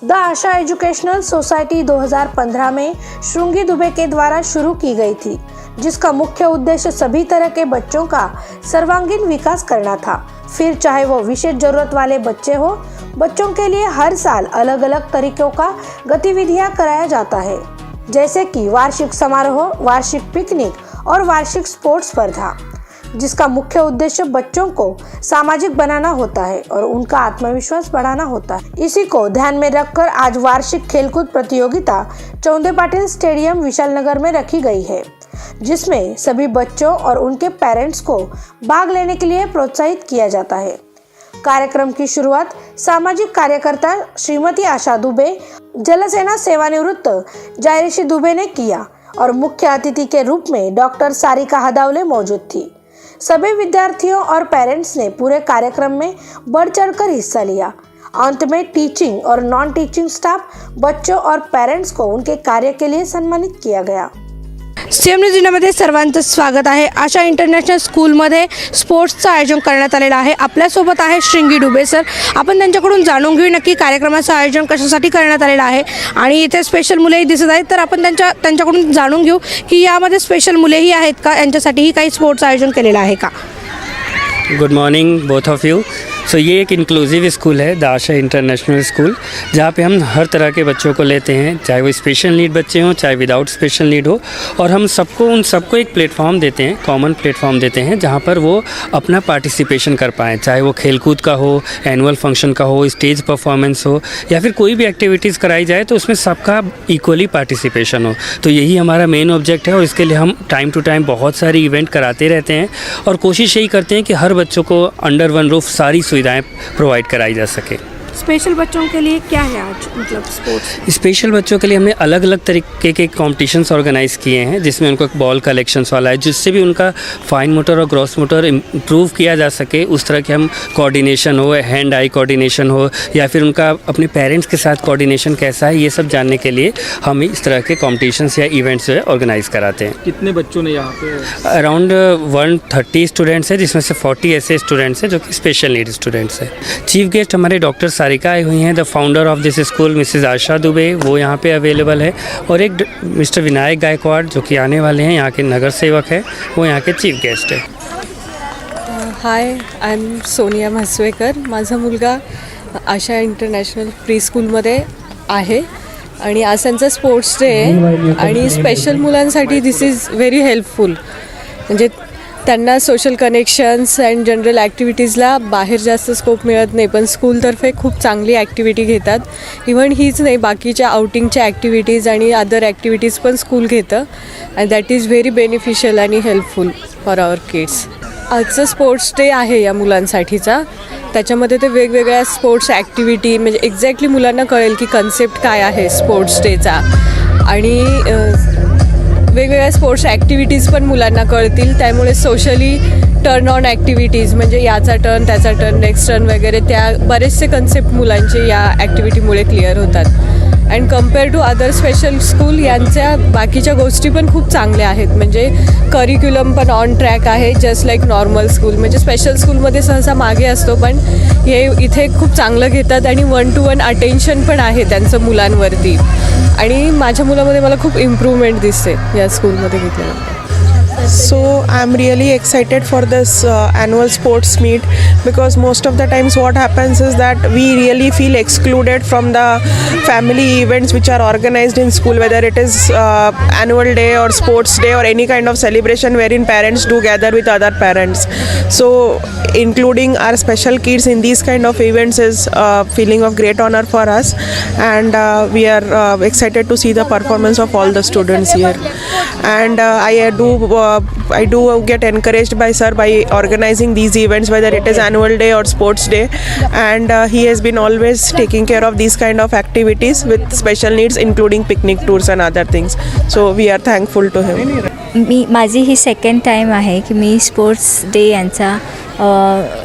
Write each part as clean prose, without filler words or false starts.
The Asha educational society 2015 में श्रृंगी दुबे के द्वारा शुरू की गई थी, जिसका मुख्य उद्देश्य सभी तरह के बच्चों का सर्वांगीण विकास करना था। फिर चाहे वो विशेष जरूरत वाले बच्चे हो, बच्चों के लिए हर साल अलग अलग तरीकों का गतिविधियां कराया जाता है, जैसे कि वार्षिक समारोह, वार्षिक पिकनिक और वार्षिक स्पोर्ट्स स्पर्धा, जिसका मुख्य उद्देश्य बच्चों को सामाजिक बनाना होता है और उनका आत्मविश्वास बढ़ाना होता है। इसी को ध्यान में रखकर आज वार्षिक खेलकूद प्रतियोगिता चौंदे पाटिल स्टेडियम विशालनगर में रखी गई है, जिसमें सभी बच्चों और उनके पेरेंट्स को भाग लेने के लिए प्रोत्साहित किया जाता है। कार्यक्रम की शुरुआत सामाजिक कार्यकर्ता श्रीमती आशा दुबे, जलसेना सेवानिवृत्त जायरिशी दुबे ने किया और मुख्य अतिथि के रूप में डॉक्टर सारिका हदावले मौजूद थी। सभी विद्यार्थियों और पेरेंट्स ने पूरे कार्यक्रम में बढ़ चढ़कर हिस्सा लिया। अंत में टीचिंग और नॉन टीचिंग स्टाफ, बच्चों और पेरेंट्स को उनके कार्य के लिए सम्मानित किया गया। सीएम न्यूज इंडियामध्ये सर्वांचं स्वागत आहे। आशा इंटरनॅशनल स्कूलमध्ये स्पोर्ट्सचं आयोजन करण्यात आलेलं आहे। आपल्यासोबत आहे श्रृंगी दुबे सर। आपण त्यांच्याकडून जाणून घेऊ नक्की कार्यक्रमाचं आयोजन कशासाठी करण्यात आलेलं आहे आणि इथे स्पेशल मुलेही दिसत आहेत, तर आपण त्यांच्याकडून जाणून घेऊ की यामध्ये स्पेशल मुलेही आहेत का, यांच्यासाठीही काही स्पोर्ट्स आयोजन केलेलं आहे का। Good morning both of you. So ये एक इंक्लूसिव स्कूल है, द आशा इंटरनेशनल स्कूल, जहाँ पे हम हर तरह के बच्चों को लेते हैं, चाहे वो स्पेशल नीड बच्चे हों, चाहे विदाउट स्पेशल नीड हो, और हम उन सबको एक प्लेटफॉर्म देते हैं, कॉमन प्लेटफॉर्म देते हैं, जहाँ पर वो अपना पार्टिसिपेशन कर पाएँ, चाहे वो खेलकूद का हो, एनुअल फंक्शन का हो, स्टेज परफॉर्मेंस हो, या फिर कोई भी एक्टिविटीज़ कराई जाए तो उसमें सबका इक्वली पार्टिसिपेशन हो। तो यही हमारा मेन ऑब्जेक्ट है और इसके लिए हम टाइम टू टाइम बहुत सारी इवेंट कराते रहते हैं और कोशिश यही करते हैं कि हर बच्चों को अंडर वन रूफ सारी सुविधाएं प्रोवाइड कराई जा सके। स्पेशल बच्चों के लिए क्या है आज, मतलब स्पोर्ट्स? स्पेशल बच्चों के लिए हमने अलग अलग तरीके के कॉम्पिटिशन्स ऑर्गेनाइज़ किए हैं, जिसमें उनको बॉल कलेक्शंस वाला है, जिससे भी उनका फाइन मोटर और ग्रॉस मोटर इम्प्रूव किया जा सके। उस तरह के हम कोऑर्डिनेशन हो, हैंड आई कोऑर्डिनेशन हो, या फिर उनका अपने पेरेंट्स के साथ कोऑर्डिनेशन कैसा है, ये सब जानने के लिए हम इस तरह के कॉम्पिटिशन्स या इवेंट्स ऑर्गेनाइज़ कराते हैं। कितने बच्चों ने यहाँ पे? अराउंड 130 स्टूडेंट्स हैं, जिसमें से 40 ऐसे स्टूडेंट्स हैं जो कि स्पेशल नीड स्टूडेंट्स हैं। चीफ गेस्ट हमारे डॉक्टर सारिका आई हुई हैं, the founder of this school Mrs Asha Dubey, वो यहाँ पे अवेलेबल है, और एक मिस्टर विनायक गायकवाड़ जो कि आने वाले हैं, यहाँ के नगर सेवक है, वो यहाँ के चीफ गेस्ट है। हाय, आय एम सोनिया म्हसवेकर। माझा मुलगा आशा इंटरनॅशनल प्री स्कूलमध्ये आहे आणि आज त्यांचा स्पोर्ट्स डे आहे आणि स्पेशल मुलांसाठी दिस इज व्हेरी हेल्पफुल। म्हणजे त्यांना सोशल कनेक्शन्स अँड जनरल ॲक्टिव्हिटीजला बाहेर जास्त स्कोप मिळत नाही, पण स्कूलतर्फे खूप चांगली ॲक्टिव्हिटी घेतात। इव्हन हीच नाही, बाकीच्या आउटिंगच्या ॲक्टिव्हिटीज आणि अदर ॲक्टिव्हिटीज पण स्कूल घेतं and that is very beneficial आणि हेल्पफुल फॉर आवर किड्स। आजचं स्पोर्ट्स डे आहे या मुलांसाठीचा, त्याच्यामध्ये ते वेगवेगळ्या स्पोर्ट्स ॲक्टिव्हिटी, म्हणजे एक्झॅक्टली मुलांना कळेल की कन्सेप्ट काय आहे स्पोर्ट्स डेचा, आणि वेगवेगळ्या स्पोर्ट्स ॲक्टिव्हिटीज पण मुलांना कळतील। त्यामुळे सोशली टर्न ऑन ॲक्टिव्हिटीज, म्हणजे याचा टर्न, त्याचा टर्न, नेक्स्ट टर्न वगैरे, त्या बरेचसे कन्सेप्ट मुलांचे या ॲक्टिव्हिटीमुळे क्लिअर होतात। And compare to other special school यांच्या बाकीच्या गोष्टी पण खूप चांगल्या आहेत, म्हणजे करिक्युलम पण ऑन ट्रॅक आहे, जस्ट लाईक नॉर्मल स्कूल। म्हणजे स्पेशल स्कूलमध्ये सहसा मागे असतो, पण हे इथे खूप चांगलं घेतात आणि 1 to 1 अटेन्शन पण आहे त्यांचं मुलांवरती, आणि माझ्या मुलामध्ये मला खूप इम्प्रूव्हमेंट दिसते या स्कूलमध्ये घेतल्यानंतर। So I'm really excited for this annual sports meet, because most of the times what happens is that we really feel excluded from the family events which are organized in school, whether it is annual day or sports day or any kind of celebration wherein parents do gather with other parents. So including our special kids in these kind of events is a feeling of great honor for us, and we are excited to see the performance of all the students here. And I do get encouraged by sir by organizing these events, whether it is annual day or sports day, and he has been always taking care of these kind of activities with special needs, including picnic tours and other things. So we are thankful to him. माझी ही second time आहे की मी sports day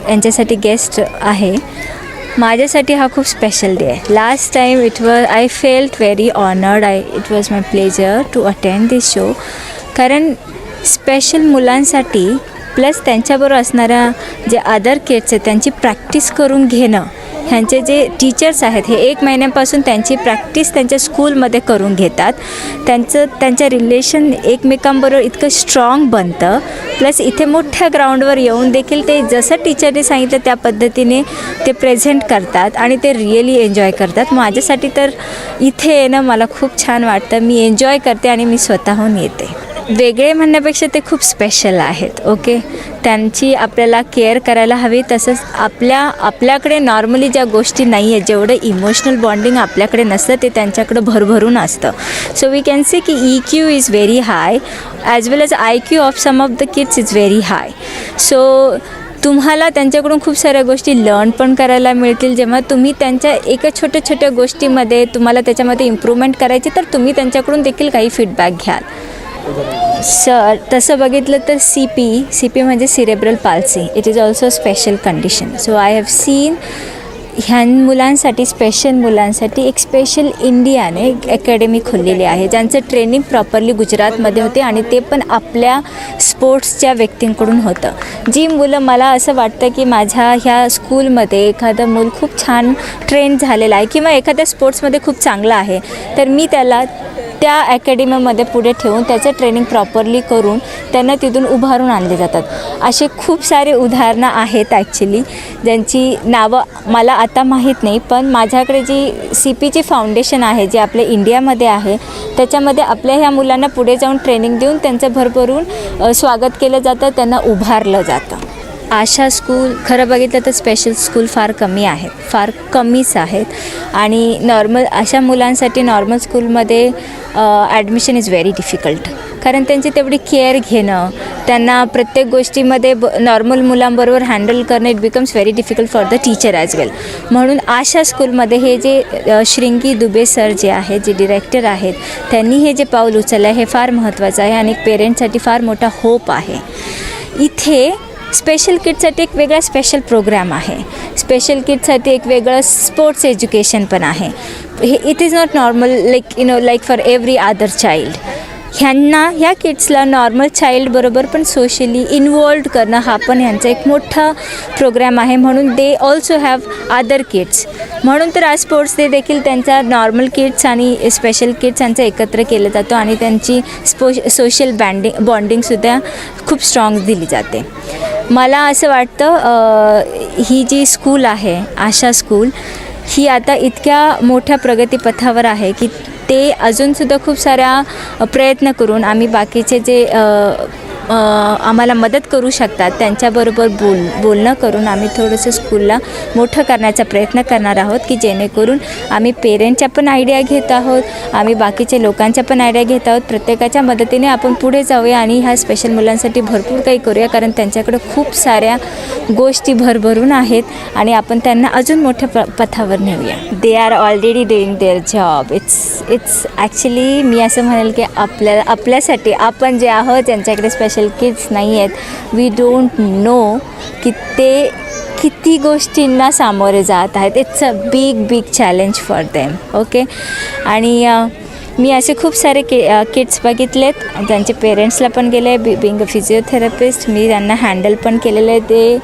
यांच्यासाठी guest आहे। माझ्यासाठी हा खूप special day आहे। Last time I felt very honoured, it was my pleasure to attend this show, कारण स्पेशल मुलांसाठी प्लस त्यांच्याबरोबर असणाऱ्या जे अदर किड्स आहेत त्यांची प्रॅक्टिस करून घेणं ह्यांचे जे टीचर्स आहेत हे 1 महिन्यापासून त्यांची प्रॅक्टिस त्यांच्या स्कूलमध्ये करून घेतात. त्यांचं रिलेशन एकमेकांबरोबर इतकं स्ट्रॉंग बनतं. प्लस इथे मोठ्या ग्राउंडवर येऊन देखील ते जसं टीचरने सांगितलं त्या पद्धतीने ते प्रेझेंट करतात आणि ते रिअली एन्जॉय करतात. माझ्यासाठी तर इथे येणं मला खूप छान वाटतं. मी एन्जॉय करते आणि मी स्वतःहून येते. वेगळे म्हणण्यापेक्षा ते खूप स्पेशल आहेत. ओके, त्यांची आपल्याला केअर करायला हवी. तसंच आपल्याकडे नॉर्मली ज्या गोष्टी नाही आहेत, जेवढं इमोशनल बॉन्डिंग आपल्याकडे नसतं ते त्यांच्याकडं भरभरून असतं. सो वी कॅन से की EQ is very high as well as IQ of some of the kids is very high. So तुम्हाला त्यांच्याकडून खूप साऱ्या गोष्टी लर्न पण करायला मिळतील. जेव्हा तुम्ही त्यांच्या एका छोट्या छोट्या गोष्टीमध्ये तुम्हाला त्याच्यामध्ये इम्प्रूव्हमेंट करायची तर तुम्ही त्यांच्याकडून देखील काही फीडबॅक घ्याल. सर तसं बघितलं तर CP म्हणजे cerebral palsy. It is also special condition. So I have seen ह्या मुलांसाठी, स्पेशल मुलांसाठी एक स्पेशल इंडियाने एक अकॅडमी खोललेली आहे, ज्यांचं ट्रेनिंग प्रॉपरली गुजरातमध्ये होते आणि ते पण आपल्या स्पोर्ट्सच्या व्यक्तींकडून होतं. जी मुलं, मला असं वाटतं की माझ्या ह्या स्कूलमध्ये एखादं मूल खूप छान ट्रेन झालेलं आहे किंवा एखाद्या स्पोर्ट्समध्ये खूप चांगलं आहे तर मी त्याला त्या अकॅडमीमध्ये पुढे ठेवून त्याचं ट्रेनिंग प्रॉपरली करून त्यांना तिथून उभारून आणले जातात. असे खूप सारे उदाहरणं आहेत ॲक्च्युली, ज्यांची नावं मला आता माहीत नाही. पण माझ्याकडे जी CPची फाउंडेशन आहे जे आपल्या इंडियामध्ये आहे त्याच्यामध्ये आपल्या ह्या मुलांना पुढे जाऊन ट्रेनिंग देऊन त्यांचं भरभरून स्वागत केलं जातं, त्यांना उभारलं जातं. आशा स्कूल खरं बघितलं तर स्पेशल स्कूल फार कमीच आहेत आणि नॉर्मल अशा मुलांसाठी नॉर्मल स्कूलमध्ये ॲडमिशन इज व्हेरी डिफिकल्ट. कारण त्यांची तेवढी केअर घेणं, त्यांना प्रत्येक गोष्टीमध्ये नॉर्मल मुलांबरोबर हँडल करणं it becomes very difficult for the teacher as well. म्हणून आशा स्कूलमध्ये हे जे श्रींगी दुबे सर जे आहेत, जे डिरेक्टर आहेत, त्यांनी हे जे पाऊल उचललं आहे हे फार महत्त्वाचं आहे आणि पेरेंट्ससाठी फार मोठा होप आहे. इथे स्पेशल किड्ससाठी एक वेगळा स्पेशल प्रोग्राम आहे. स्पेशल किड्ससाठी एक वेगळं स्पोर्ट्स एज्युकेशन पण आहे. It is not normal like for every other child. ह्या किड्सला नॉर्मल चाइल्डबरोबर पण सोशली इन्वॉल्ड करणं हा पण ह्यांचा एक मोठा प्रोग्राम आहे. म्हणून they also have other kids. म्हणून तर आज स्पोर्ट्स डे देखील त्यांचा नॉर्मल किड्स आणि स्पेशल किड्स यांचा एकत्र केलं जातो आणि त्यांची सोशल बॉन्डिंगसुद्धा खूप स्ट्रॉंग दिली जाते. मला असं वाटतं ही जी स्कूल आहे आशा स्कूल ही आता इतक्या मोठ्या प्रगतीपथावर आहे की ते अजूनसुद्धा खूप साऱ्या प्रयत्न करून आम्ही बाकीचे जे आम्हाला मदत करू शकतात त्यांच्याबरोबर बोलणं करून आम्ही थोडंसं स्कूलला मोठं करण्याचा प्रयत्न करणार आहोत की जेणेकरून आम्ही पेरेंटच्या पण आयडिया घेत आहोत, आम्ही बाकीचे लोकांच्या पण आयडिया घेत आहोत. प्रत्येकाच्या मदतीने आपण पुढे जाऊया आणि ह्या स्पेशल मुलांसाठी भरपूर काही करूया कारण त्यांच्याकडे खूप साऱ्या गोष्टी भरभरून आहेत आणि आपण त्यांना अजून मोठ्या पथावर नेऊया. They are already doing their job. It's actually मी असं म्हणेल की आपल्यासाठी आपण जे आहोत ज्यांच्याकडे स्पेशल किड्स नाही आहेत, वी डोंट नो की ते किती गोष्टींना सामोरे जात आहेत. It's a big challenge for them. Okay, आणि मी असे खूप सारे किड्स बघितलेत, त्यांचे पेरेंट्सला पण गेले. बिंग अ फिजिओथेरपिस्ट मी त्यांना हँडल पण केलेलं आहे. ते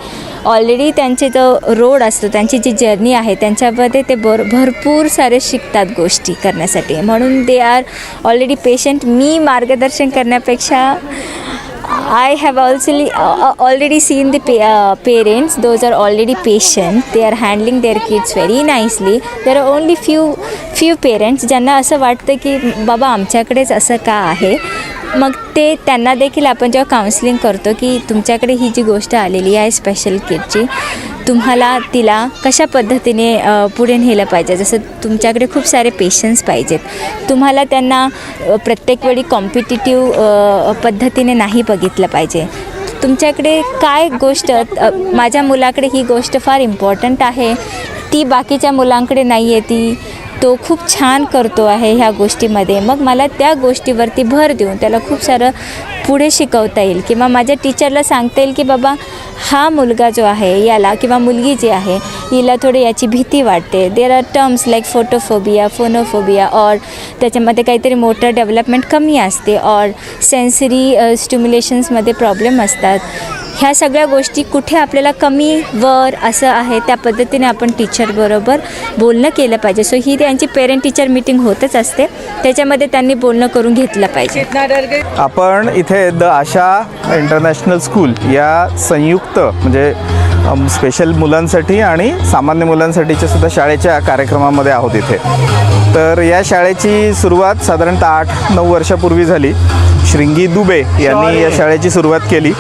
ऑलरेडी त्यांचे जो रोड असतो, त्यांची जी जर्नी आहे त्यांच्यामध्ये ते भरपूर सारे शिकतात गोष्टी करण्यासाठी. म्हणून दे आर ऑलरेडी पेशंट. मी मार्गदर्शन करण्यापेक्षा I have already seen the parents. Those are already patient. They are handling their kids very nicely. There are only few parents ज्यांना असं वाटतं की बाबा आमच्याकडेच असं का आहे. मग ते त्यांना देखील आपण जेव्हा काउन्सिलिंग करतो की तुमच्याकडे ही जी गोष्ट आलेली आहे स्पेशल किडची, तुम्हाला तिला कशा पद्धतीने पुढे नेलं पाहिजे. जसं तुमच्याकडे खूप सारे पेशन्स पाहिजेत. तुम्हाला त्यांना प्रत्येक वेळी कॉम्पिटिटिव्ह पद्धतीने नाही बघितलं पाहिजे. तुमच्याकडे काय गोष्ट, माझ्या मुलाकडे ही गोष्ट फार इम्पॉर्टंट आहे, ती बाकीच्या मुलांकडे नाही आहे, ती तो खूप छान करतो आहे ह्या गोष्टीमध्ये, मग मला त्या गोष्टीवरती भर देऊन त्याला खूप सारं पुढे शिकवता येईल. किंवा माझ्या टीचरला सांगता येईल की बाबा हा मुलगा जो आहे याला किंवा मुलगी जी आहे हिला थोडी याची भीती वाटते. There are terms like phonophobia और त्याच्यामध्ये काहीतरी मोटर डेव्हलपमेंट कमी असते और सेन्सरी स्टिम्युलेशन्समध्ये प्रॉब्लेम असतात. ह्या सगळ्या गोष्टी कुठे आपल्याला कमी वर असं आहे त्या पद्धतीने आपण टीचरबरोबर बोलणं केलं पाहिजे. सो ही त्यांची पेरेंट टीचर मीटिंग होतच असते, त्याच्यामध्ये त्यांनी बोलणं करून घेतलं पाहिजे. आपण इथे द आशा इंटरनॅशनल स्कूल या संयुक्त म्हणजे स्पेशल मुलांसाठी आणि सामान्य मुलांसाठीच्या सुद्धा शाळेच्या कार्यक्रमामध्ये आहोत इथे. तर या शाळेची सुरुवात साधारणतः 8-9 वर्षापूर्वी झाली. श्रृंगी दुबे यांनी या शाळेची सुरुवात केली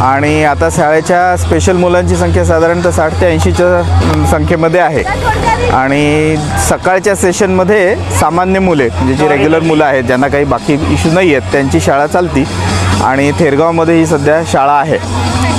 आणि आता शाळेच्या स्पेशल मुलांची संख्या साधारणतः 60 ते 80च्या संख्येमध्ये आहे. आणि सकाळच्या सेशनमध्ये सामान्य मुले म्हणजे जी रेग्युलर मुलं आहेत ज्यांना काही बाकी इश्यू नाही आहेत त्यांची शाळा चालती आणि थेरगावमध्ये ही सध्या शाळा आहे.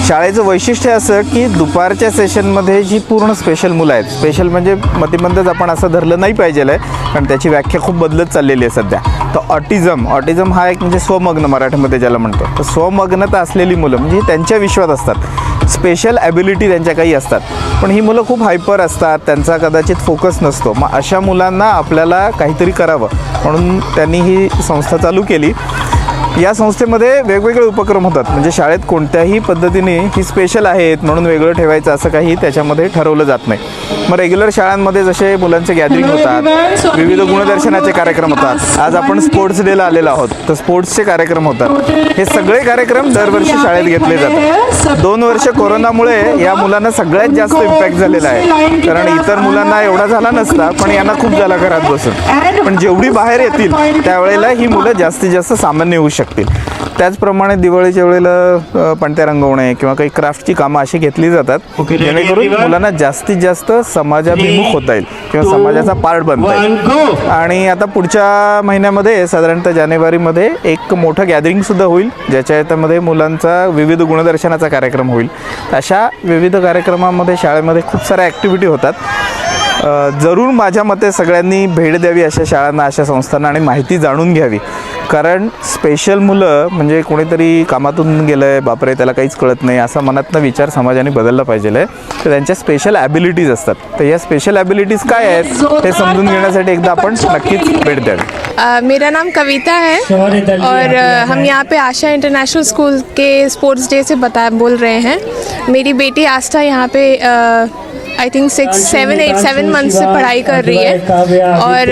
शाळेचं वैशिष्ट्य असं की दुपारच्या सेशनमध्ये जी पूर्ण स्पेशल मुलं आहेत, स्पेशल म्हणजे मतिमंदच आपण असं धरलं नाही पाहिजे आहे कारण त्याची व्याख्या खूप बदलत चाललेली आहे सध्या. तर ऑटिझम हा एक म्हणजे स्वमग्न मराठीमध्ये ज्याला म्हणतो, तर स्वमग्नता असलेली मुलं म्हणजे त्यांच्या विश्वात असतात, स्पेशल ॲबिलिटी त्यांच्या काही असतात, पण ही मुलं खूप हायपर असतात, त्यांचा कदाचित फोकस नसतो. मग अशा मुलांना आपल्याला काहीतरी करावं म्हणून त्यांनी ही संस्था चालू केली. या संस्थेमध्ये वेगवेगळे उपक्रम होतात म्हणजे शाळेत कोणत्याही पद्धतीने ही स्पेशल आहेत म्हणून वेगळं ठेवायचं असं काही त्याच्यामध्ये ठरवलं जात नाही. मग रेग्युलर शाळांमध्ये जसे मुलांचे गॅदरिंग होतात, विविध गुणदर्शनाचे कार्यक्रम होतात, आज आपण स्पोर्ट्स डेला आलेलो आहोत तर स्पोर्ट्सचे कार्यक्रम होतात. हे सगळे कार्यक्रम दरवर्षी शाळेत घेतले जातात. 2 वर्ष कोरोनामुळे या मुलांना सगळ्यात जास्त इम्पॅक्ट झालेला आहे कारण इतर मुलांना एवढा झाला नसता पण यांना खूप झाला घरात बसून. पण जेवढी बाहेर येतील त्यावेळेला ही मुलं जास्तीत जास्त सामान्य होऊ शकतील. त्याचप्रमाणे दिवाळीच्या वेळेला पणत्या रंगवणे किंवा काही क्राफ्टची कामं अशी घेतली जातात जेणेकरून मुलांना जास्तीत जास्त समाजाभिमुख होता येईल किंवा समाजाचा पार्ट बनता येईल. आणि आता पुढच्या महिन्यामध्ये साधारणतः जानेवारीमध्ये एक मोठं गॅदरिंगसुद्धा होईल ज्याच्या याच्यामध्ये मुलांचा विविध गुणदर्शनाचा कार्यक्रम होईल. अशा विविध कार्यक्रमामध्ये शाळेमध्ये खूप साऱ्या ॲक्टिव्हिटी होतात. जरूर माझ्या मते सगळ्यांनी भेट द्यावी अशा शाळांना, अशा संस्थांना आणि माहिती जाणून घ्यावी कारण स्पेशल मुलं म्हणजे कोणीतरी कामातून गेलं आहे, बापरे त्याला काहीच कळत नाही असा मनातनं विचार समाजाने बदलला पाहिजे आहे. तर त्यांच्या स्पेशल ॲबिलिटीज असतात, तर या स्पेशल ॲबिलिटीज काय आहेत हे समजून घेण्यासाठी एकदा आपण नक्कीच भेट द्यावी. मेरा नाम कविता है और हम यहाँ पे आशा इंटरनेशनल स्कूल के स्पोर्ट्स डे से बोल रहे हैं. मेरी बेटी आस्था यहाँ पे आई थिंक 7 मंथ से पढ़ाई कर रही है और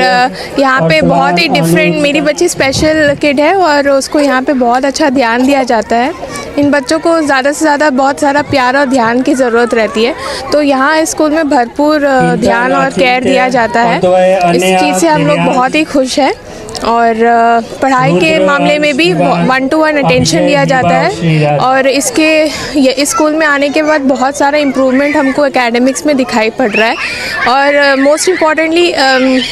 यहाँ पे बहुत ही डिफरेंट, मेरी बच्ची स्पेशल किड है और उसको यहाँ पे बहुत अच्छा ध्यान दिया जाता है. इन बच्चों को ज़्यादा से ज़्यादा बहुत सारा प्यार और ध्यान की ज़रूरत रहती है, तो यहाँ इस स्कूल में भरपूर ध्यान और केयर दिया जाता है. इस चीज़ से हम लोग बहुत ही खुश हैं और पढ़ाई के मामले में भी 1-to-1 अटेंशन दिया जाता है और इस स्कूल में आने के बाद बहुत सारा इम्प्रूवमेंट हमको एकेडमिक्स में दिखाई पड़ रहा है और मोस्ट इम्पॉर्टेंटली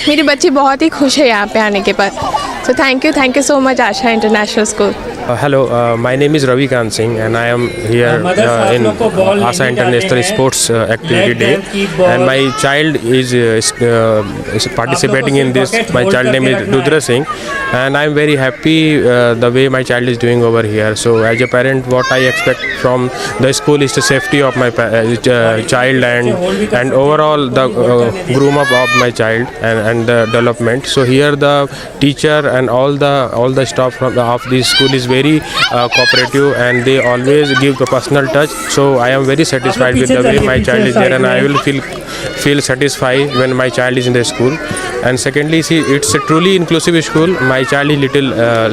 मेरी बच्ची बहुत ही खुश है यहाँ पे आने के बाद. So thank you so much Asha International School. Hello, my name is Ravi Kant Singh and I am here in Asha International Sports Activity Day and my child is participating in this. My child name is Rudra Singh and I am very happy the way my child is doing over here. So as a parent what I expect from the school is the safety of my child and overall the groom up of my child and the development. So here the teacher and all the staff of this school is very cooperative and they always give a personal touch. So I am very satisfied with the way my child is there and I will feel satisfied when my child is in the school. And secondly, see, it's a truly inclusive school. My child is little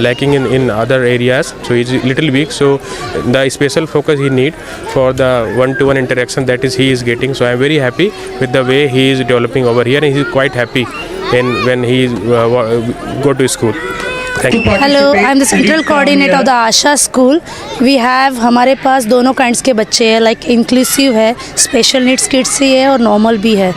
lacking in other areas, so he's little weak. So the special focus he need for the 1-to-1 interaction that is he is getting. So I am very happy with the way he is developing over here and he is quite happy when he go to school. Thank you. Hello, I am the central coordinator of the Asha school. We have हमारे पास दोनों kinds के बच्चे हैं, like inclusive है, special needs kids ही है और नॉर्मल भी है.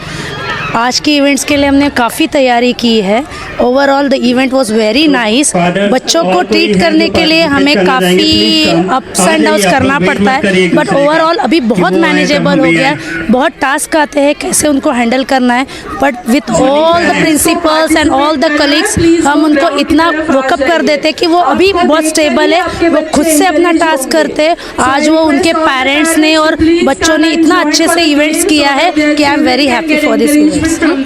आज के इवेंट्स के लिए हमने काफ़ी तैयारी की है. ओवरऑल द इवेंट वाज वेरी नाइस. बच्चों को ट्रीट करने के लिए हमें काफ़ी अप्स एंड डाउन्स करना पड़ता है बट ओवरऑल अभी बहुत मैनेजेबल हो गया है. बहुत टास्क आते हैं कैसे उनको हैंडल करना है but with all the principals and all the colleagues हम उनको इतना वॉकअप कर देते कि वो अभी बहुत स्टेबल है, वो खुद से अपना टास्क करते. आज वो उनके पेरेंट्स ने और बच्चों ने इतना अच्छे से इवेंट्स किया है कि I am very happy for this events.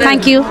Thank you.